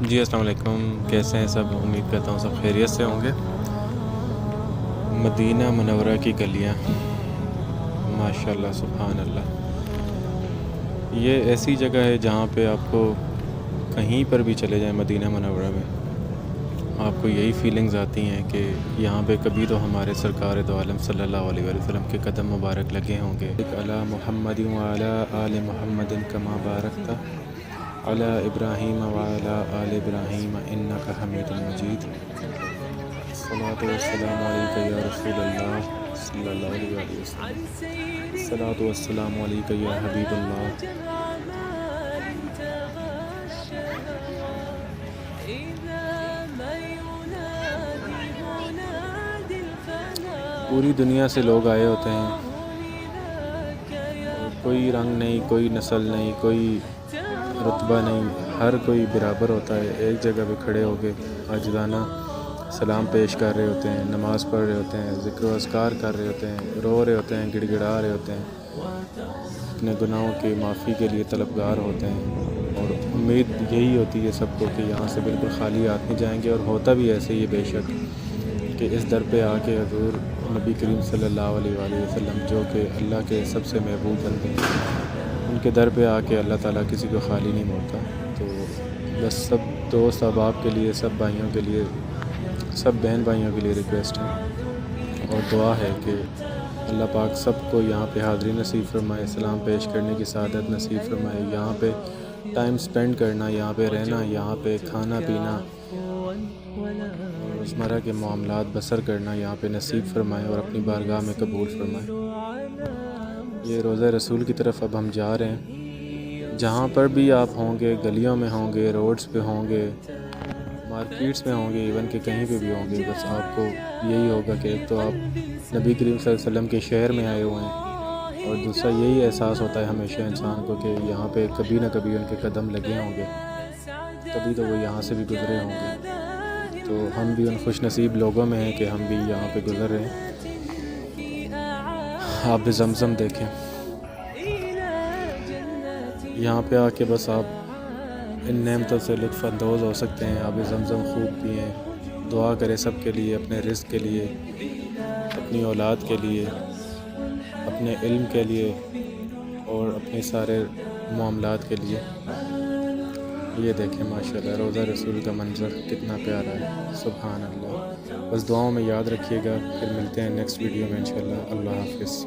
جی السلام علیکم، کیسے ہیں سب؟ امید کرتا ہوں سب خیریت سے ہوں گے۔ مدینہ منورہ کی گلیاں، ماشاء اللہ سبحان اللہ، یہ ایسی جگہ ہے جہاں پہ آپ کو کہیں پر بھی چلے جائیں مدینہ منورہ میں آپ کو یہی فیلنگز آتی ہیں کہ یہاں پہ کبھی تو ہمارے سرکار دو عالم صلی اللہ علیہ وآلہ وسلم کے قدم مبارک لگے ہوں گے۔ علی محمد وعلی آل محمد کما بارکت علی ابراہیم وعلی آل ابراہیم انک حمید مجید۔ الصلاۃ والسلام علیک یا رسول اللہ صلی اللہ علیہ وآلہ وسلم، الصلاۃ والسلام علیک یا حبیب اللہ۔ پوری دنیا سے لوگ آئے ہوتے ہیں، کوئی رنگ نہیں، کوئی نسل نہیں، کوئی رتبہ نہیں، ہر کوئی برابر ہوتا ہے۔ ایک جگہ پہ کھڑے ہو کے عاجزانہ سلام پیش کر رہے ہوتے ہیں، نماز پڑھ رہے ہوتے ہیں، ذکر و اذکار کر رہے ہوتے ہیں، رو رہے ہوتے ہیں، گڑ گڑا رہے ہوتے ہیں، اپنے گناہوں کی معافی کے لیے طلبگار ہوتے ہیں، اور امید یہی ہوتی ہے سب کو کہ یہاں سے بالکل خالی ہاتھ نہیں جائیں گے۔ اور ہوتا بھی ایسے ہی بے شک کہ اس در پہ آ کے حضور نبی کریم صلی اللہ علیہ وآلہ وسلم جو کہ اللہ کے سب سے محبوب بندے ہیں، ان کے در پہ آ کے اللہ تعالیٰ کسی کو خالی نہیں موڑتا۔ تو بس سب دوست احباب کے لیے، سب بھائیوں کے لیے، سب بہن بھائیوں کے لیے ریکویسٹ ہے اور دعا ہے کہ اللہ پاک سب کو یہاں پہ حاضری نصیب فرمائے، سلام پیش کرنے کی سعادت نصیب فرمائے، یہاں پہ ٹائم سپینڈ کرنا، یہاں پہ رہنا، یہاں پہ کھانا پینا، روزمرہ کے معاملات بسر کرنا یہاں پہ نصیب فرمائے اور اپنی بارگاہ میں قبول فرمائے۔ یہ روضہ رسول کی طرف اب ہم جا رہے ہیں۔ جہاں پر بھی آپ ہوں گے، گلیوں میں ہوں گے، روڈز پہ ہوں گے، مارکیٹس میں ہوں گے، ایون کہ کہیں پہ بھی ہوں گے، بس آپ کو یہی ہوگا کہ ایک تو آپ نبی کریم صلی اللہ علیہ وسلم کے شہر میں آئے ہوئے ہیں، اور دوسرا یہی احساس ہوتا ہے ہمیشہ انسان کو کہ یہاں پہ کبھی نہ کبھی ان کے قدم لگے ہوں گے، کبھی تو وہ یہاں سے بھی گزرے ہوں گے۔ تو ہم بھی ان خوش نصیب لوگوں میں ہیں کہ ہم بھی یہاں پہ گزر رہے ہیں۔ آپ بھی زمزم دیکھیں، یہاں پہ آ کے بس آپ ان نعمتوں سے لطف اندوز ہو سکتے ہیں۔ آپ زمزم خوب پئیں، دعا کریں سب کے لیے، اپنے رزق کے لیے، اپنی اولاد کے لیے، اپنے علم کے لیے اور اپنے سارے معاملات کے لیے۔ یہ دیکھیں ماشاءاللہ روضہ رسول کا منظر کتنا پیارا ہے، سبحان اللہ۔ بس دعاؤں میں یاد رکھیے گا، پھر ملتے ہیں نیکسٹ ویڈیو میں انشاءاللہ۔ اللہ حافظ۔